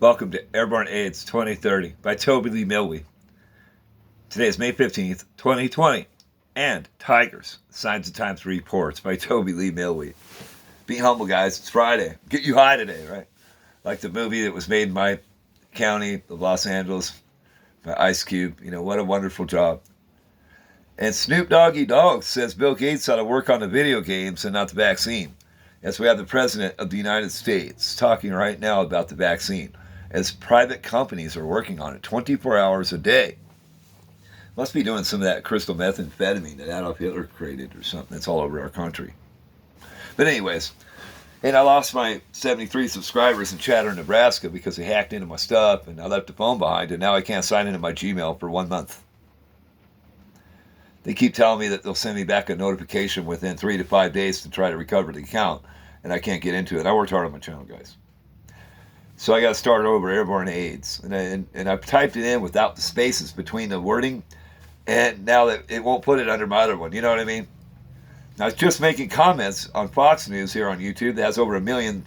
Welcome to Airborne AIDS 2030 by Toby Lee Milwee. Today is May 15th, 2020. And Tigers, Signs of Times Reports by Toby Lee Milwee. Be humble, guys. It's Friday. Get you high today, right? Like the movie that was made in my county of Los Angeles by Ice Cube. You know, what a wonderful job. And Snoop Doggy Dogg says Bill Gates ought to work on the video games and not the vaccine. Yes, we have the President of the United States talking right now about the vaccine, as private companies are working on it 24 hours a day. Must be doing some of that crystal methamphetamine that Adolf Hitler created or something that's all over our country. But anyways, and I lost my 73 subscribers in Chatter, Nebraska because they hacked into my stuff and I left the phone behind and now I can't sign into my Gmail for 1 month. They keep telling me that they'll send me back a notification within 3 to 5 days to try to recover the account, and I can't get into it. I worked hard on my channel, guys. So I got to start over Airborne AIDS. And I've typed it in without the spaces between the wording. And now that it won't put it under my other one. You know what I mean? I was just making comments on Fox News here on YouTube that has over 1.3 million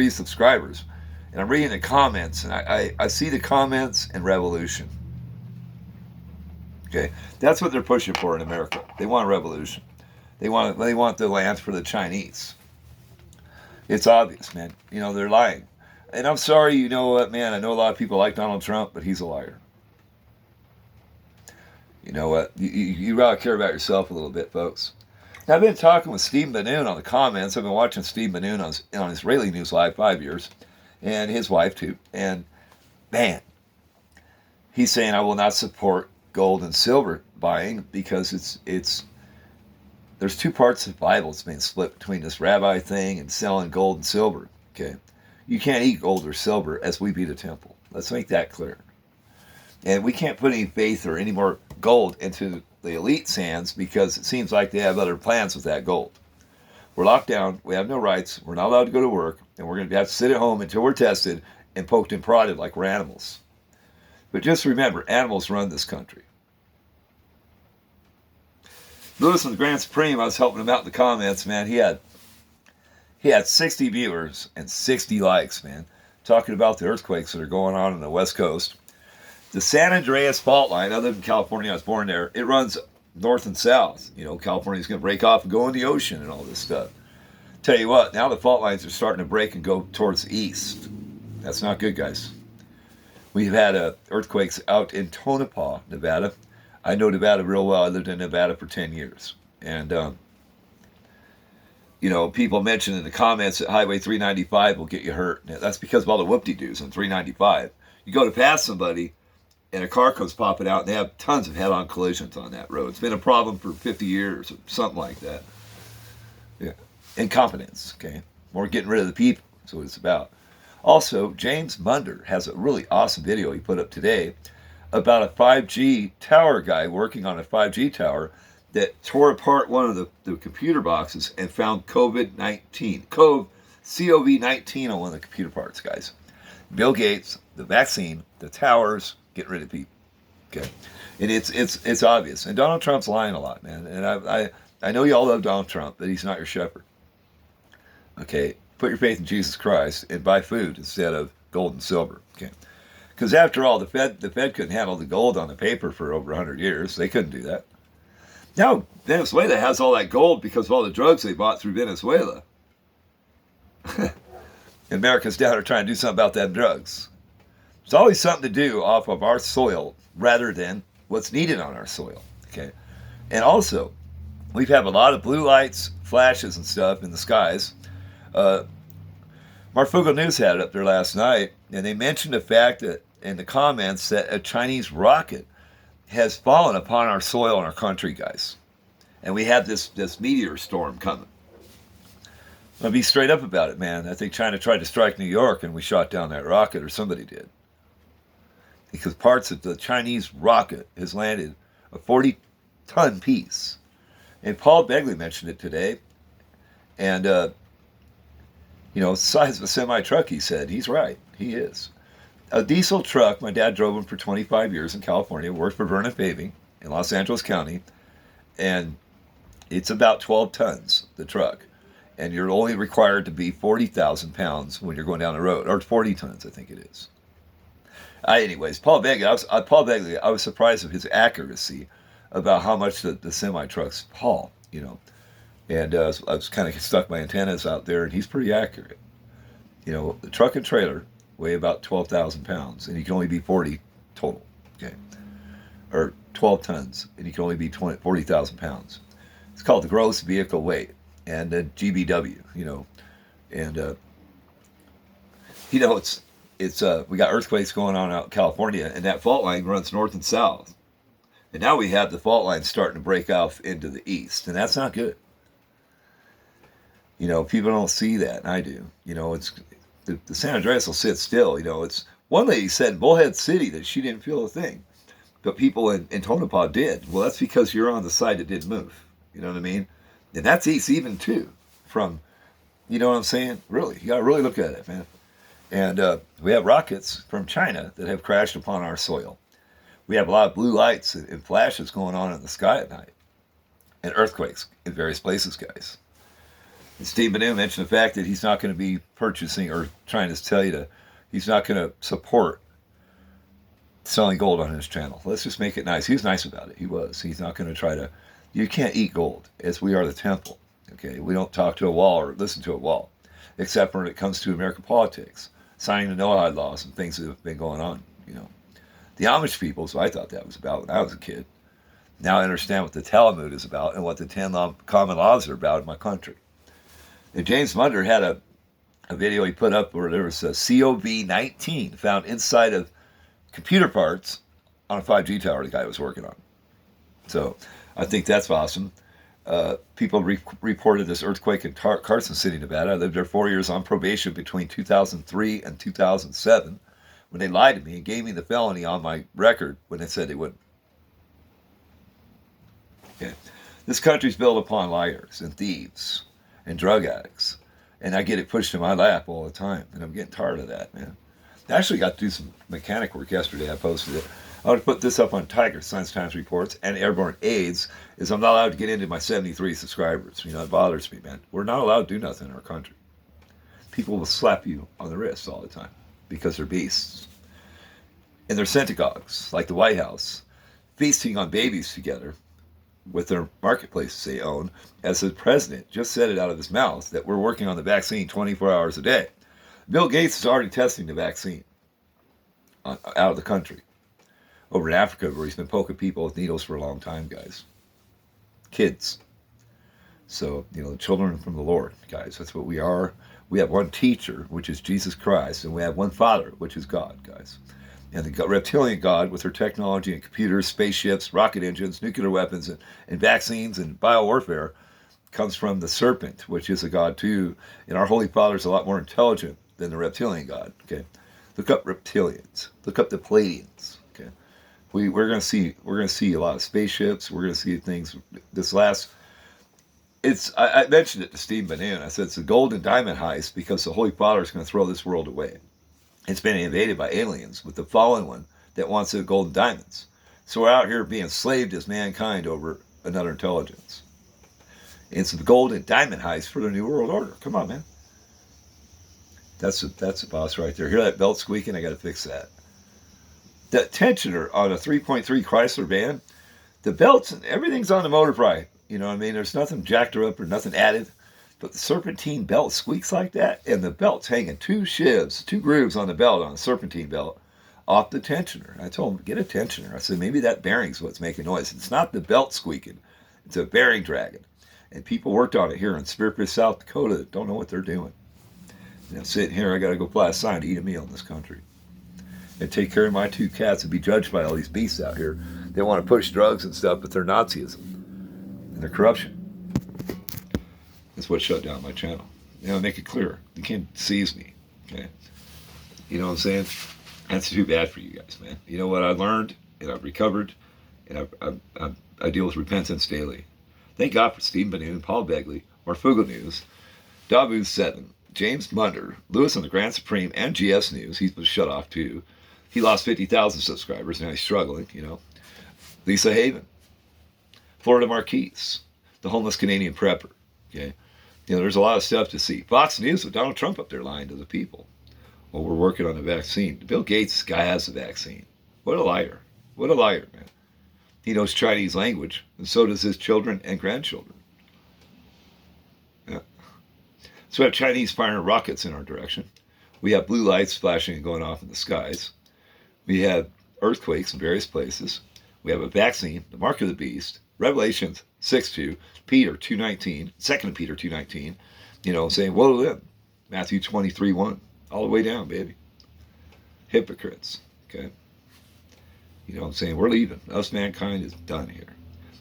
subscribers. And I'm reading the comments. And I see the comments and revolution. Okay? That's what they're pushing for in America. They want a revolution. They want the land for the Chinese. It's obvious, man. You know, they're lying. And I'm sorry, you know what, man, I know a lot of people like Donald Trump, but he's a liar. You know what? You gotta care about yourself a little bit, folks. Now, I've been talking with Steve Bannoon on the comments. I've been watching Steve Bannoon on Israeli News Live 5 years, and his wife, too. And, man, he's saying I will not support gold and silver buying because there's two parts of the Bible that's being split between this rabbi thing and selling gold and silver, okay? You can't eat gold or silver as we be the temple. Let's make that clear. And we can't put any faith or any more gold into the elite's hands because it seems like they have other plans with that gold. We're locked down. We have no rights. We're not allowed to go to work. And we're going to have to sit at home until we're tested and poked and prodded like we're animals. But just remember, animals run this country. Lewis from the Grand Supreme, I was helping him out in the comments, man. He had 60 viewers and 60 likes, man, talking about the earthquakes that are going on the West Coast. The San Andreas fault line, other than California, I was born there, it runs north and south. You know, California's going to break off and go in the ocean and all this stuff. Tell you what, now the fault lines are starting to break and go towards the east. That's not good, guys. We've had earthquakes out in Tonopah, Nevada. I know Nevada real well. I lived in Nevada for 10 years. And, you know, people mention in the comments that Highway 395 will get you hurt. That's because of all the whoop-de-doos on 395. You go to pass somebody, and a car comes popping out, and they have tons of head-on collisions on that road. It's been a problem for 50 years or something like that. Yeah. Incompetence, okay? More getting rid of the people. That's what it's about. Also, James Munder has a really awesome video he put up today about a 5G tower guy working on a 5G tower that tore apart one of the computer boxes and found COVID-19 on one of the computer parts, guys. Bill Gates, the vaccine, the towers, getting rid of people. Okay, and it's obvious. And Donald Trump's lying a lot, man. And I know y'all love Donald Trump, but he's not your shepherd. Okay, put your faith in Jesus Christ and buy food instead of gold and silver. Okay, because after all, the Fed couldn't handle the gold on the paper for over 100 years. They couldn't do that. Now, Venezuela has all that gold because of all the drugs they bought through Venezuela. America's down there trying to do something about that drugs. There's always something to do off of our soil rather than what's needed on our soil. Okay, and also, we have a lot of blue lights, flashes, and stuff in the skies. Marfugo News had it up there last night, and they mentioned the fact that in the comments that a Chinese rocket has fallen upon our soil and our country, guys. And we have this meteor storm coming. I'll be straight up about it, man. I think China tried to strike New York and we shot down that rocket, or somebody did. Because parts of the Chinese rocket has landed a 40-ton piece. And Paul Begley mentioned it today. And, you know, it's the size of a semi-truck, he said. He's right. He is. A diesel truck, my dad drove them for 25 years in California, worked for Vernon Paving in Los Angeles County, and it's about 12 tons, the truck. And you're only required to be 40,000 pounds when you're going down the road, or 40 tons, I think it is. Anyways, Paul Begley, I was surprised of his accuracy about how much the semi trucks haul, And I was kind of stuck my antennas out there, and he's pretty accurate. The truck and trailer weigh about 12,000 pounds, and you can only be 40 total, okay? Or 12 tons, and you can only be 40,000 pounds. It's called the gross vehicle weight, and GBW, and it's we got earthquakes going on out in California, and that fault line runs north and south, and now we have the fault line starting to break off into the east, and that's not good. People don't see that, and I do. It's the San Andreas will sit still. It's one lady said in Bullhead City that she didn't feel a thing, but people in Tonopah did. Well, that's because you're on the side that didn't move. You know what I mean? And that's east even too. From, you know what I'm saying? Really, you got to really look at it, man. And we have rockets from China that have crashed upon our soil. We have a lot of blue lights and flashes going on in the sky at night, and earthquakes in various places, guys. And Steve Banu mentioned the fact that he's not going to be purchasing or trying to tell you he's not going to support selling gold on his channel. Let's just make it nice. He was nice about it. He was. He's not going to try to. You can't eat gold, as we are the temple. Okay, we don't talk to a wall or listen to a wall, except when it comes to American politics, signing the Noahide laws and things that have been going on. The Amish people. So I thought that was about when I was a kid. Now I understand what the Talmud is about and what the 10 common laws are about in my country. And James Munder had a video he put up where there was a COV-19 found inside of computer parts on a 5G tower the guy was working on. So I think that's awesome. People reported this earthquake in Carson City, Nevada. I lived there 4 years on probation between 2003 and 2007 when they lied to me and gave me the felony on my record when they said they wouldn't. Okay. This country's built upon liars and thieves and drug addicts, and I get it pushed in my lap all the time, and I'm getting tired of that, man. I actually got to do some mechanic work yesterday. I posted it. I would put this up on Tiger, Science Times Reports, and Airborne AIDS, is I'm not allowed to get into my 73 subscribers. It bothers me, man. We're not allowed to do nothing in our country. People will slap you on the wrist all the time because they're beasts. And they're synagogues, like the White House, feasting on babies together with their marketplaces they own, as the president just said it out of his mouth that we're working on the vaccine 24 hours a day. Bill Gates is already testing the vaccine out of the country. Over in Africa, where he's been poking people with needles for a long time, guys. Kids. So, the children from the Lord, guys. That's what we are. We have one teacher, which is Jesus Christ, and we have one Father, which is God, guys. And the reptilian God, with her technology and computers, spaceships, rocket engines, nuclear weapons, and vaccines and biowarfare, comes from the serpent, which is a God too. And our Holy Father is a lot more intelligent than the reptilian God. Okay, look up reptilians. Look up the Pleiadians. Okay, we're gonna see a lot of spaceships. We're gonna see things. I mentioned it to Steve Bannon. I said it's a gold and diamond heist because the Holy Father is going to throw this world away. It's been invaded by aliens with the fallen one that wants the gold and diamonds. So we're out here being enslaved as mankind over another intelligence. It's the gold and diamond heist for the New World Order. Come on, man. That's the boss right there. Hear that belt squeaking? I got to fix that. That tensioner on a 3.3 Chrysler van, the belts and everything's on the motor probably. You know what I mean? There's nothing jacked up or nothing added. But the serpentine belt squeaks like that, and the belt's hanging two grooves on the belt, on the serpentine belt, off the tensioner. I told him, get a tensioner. I said, maybe that bearing's what's making noise. It's not the belt squeaking. It's a bearing dragging. And people worked on it here in Spearfish, South Dakota that don't know what they're doing. And I'm sitting here, I got to go fly a sign to eat a meal in this country. And take care of my two cats and be judged by all these beasts out here. They want to push drugs and stuff, but they're Nazism. And their corruption. That's what shut down my channel. Make it clear. You can't seize me. Okay? You know what I'm saying? That's too bad for you guys, man. You know what I learned, and I've recovered, and I deal with repentance daily. Thank God for Steve Bannon, Paul Begley, Marfugo News, Dabu 7, James Munder, Lewis on the Grand Supreme, and GS News. He's been shut off too. He lost 50,000 subscribers, and he's struggling, Lisa Haven, Florida Marquise, the homeless Canadian prepper. Okay? There's a lot of stuff to see. Fox News with Donald Trump up there lying to the people. Well, we're working on a vaccine. Bill Gates, this guy has a vaccine. What a liar. What a liar, man. He knows Chinese language, and so does his children and grandchildren. Yeah. So we have Chinese firing rockets in our direction. We have blue lights flashing and going off in the skies. We have earthquakes in various places. We have a vaccine, the mark of the beast, Revelations 6:2, Peter 2:19, 2 Peter 2:19, saying, woe to them. Matthew 23:1, all the way down, baby. Hypocrites, okay? Saying, we're leaving. Us, mankind, is done here.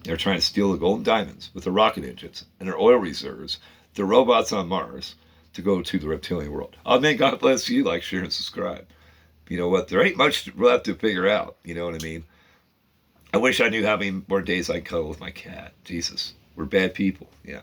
They're trying to steal the golden diamonds with the rocket engines and their oil reserves, the robots on Mars, to go to the reptilian world. Amen. God bless you. Like, share, and subscribe. You know what? There ain't much left to figure out. You know what I mean? I wish I knew how many more days I'd cuddle with my cat. Jesus. We're bad people. Yeah.